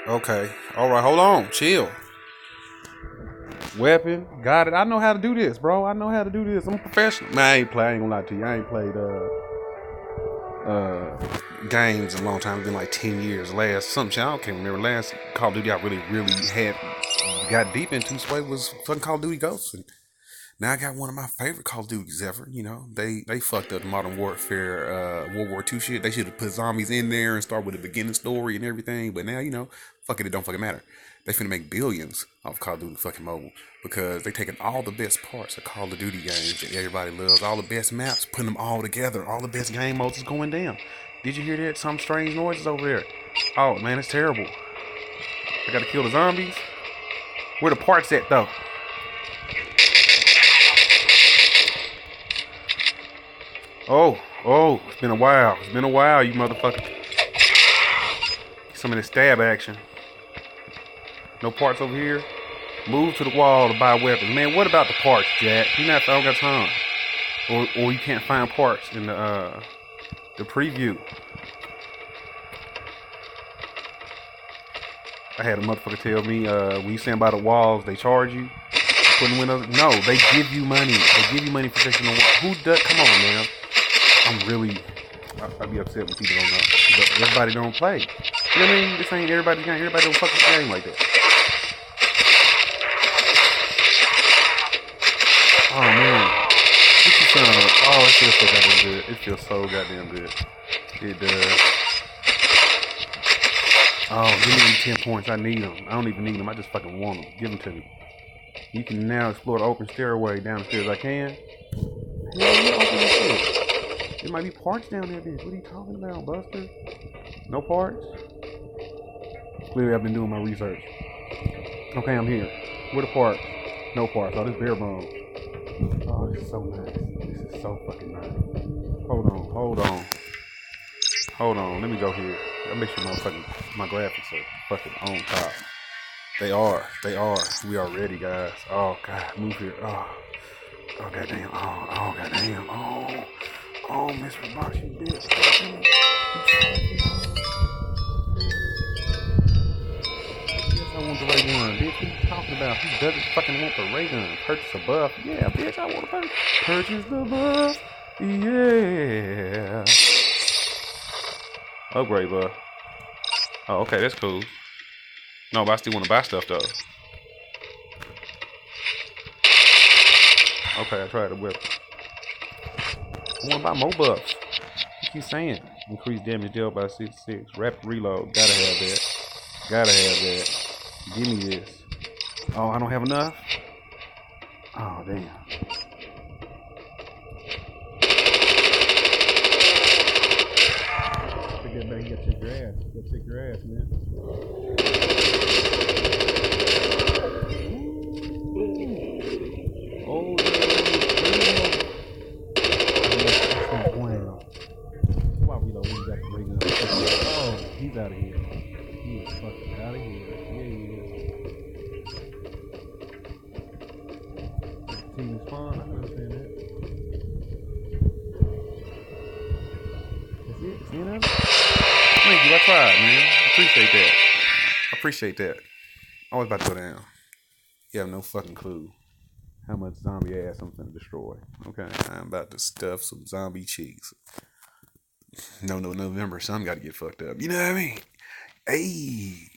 Okay. All right. Hold on. Chill. Weapon. Got it. I know how to do this, bro. I know how to do this. I'm a professional. Man, I ain't play. I ain't gonna lie to you. I ain't played games in a long time. It's been like 10 years. Last something I can't remember. Last Call of Duty I really had got deep into Sway was fucking Call of Duty Ghosts. And now I got one of my favorite Call of Duties ever. You know, they fucked up the Modern Warfare, World War II shit. They should have put zombies in there and start with a beginning story and everything. But now, fuck it don't fucking matter. They finna make billions off Call of Duty fucking mobile because they taking all the best parts of Call of Duty games that everybody loves, all the best maps, putting them all together, all the best game modes is going down. Did you hear that? Some strange noises over there. Oh man, it's terrible. I gotta kill the zombies. Where the parts at though? Oh, it's been a while. It's been a while, you motherfucker. Some of this stab action. No parts over here. Move to the wall to buy weapons. Man, what about the parts, Jack? I don't got time. Or you can't find parts in the preview. I had a motherfucker tell me, when you stand by the walls, they charge you. Putting windows. No, they give you money. They give you money for fixing the wall. Who does? Come on, man. I'd be upset when people don't know. But everybody don't play. You know what I mean? This ain't everybody's game. Everybody don't fucking game like that. Oh man. This is oh, it feels so goddamn good. It feels so goddamn good. It does. Oh, give me them 10 points. I need them. I don't even need them. I just fucking want them. Give them to me. You can now explore the open stairway down the stairs. I can. Yeah, you open this shit. There might be parts down there, bitch. What are you talking about, Buster? No parts? Clearly, I've been doing my research. Okay, I'm here. Where the parts? No parts. Oh, this bare bones. Oh, this is so nice. This is so fucking nice. Hold on. Let me go here. I'll make sure my graphics are fucking on top. They are. We are ready, guys. Oh god, move here. Oh goddamn. Oh goddamn. Oh, Mr. Box, you bitch. Yes, I want the ray gun, bitch. What are you talking about? Who doesn't fucking want the ray gun? Purchase a buff. Yeah, bitch, I want to purchase the buff. Yeah. Upgrade buff. Oh, okay, that's cool. No, but I still want to buy stuff though. Okay, I tried the whip. I want to buy more buffs. What you saying? Increase damage dealt by 66. Rapid reload. Gotta have that. Give me this. Oh, I don't have enough? Oh, damn. Get back and take your ass. Go take your ass, man. Oh, why we don't really got the ray gun? Oh, he's out of here. He is fucking out of here. Yeah, he is. Team spawn, I can understand that. That's it? That's the end of it? Thank you, I tried, man. I appreciate that. I was about to go down. You have no fucking clue how much zombie ass I'm finna destroy. Okay, I'm about to stuff some zombie cheeks. No, November, son got to get fucked up. You know what I mean? Hey.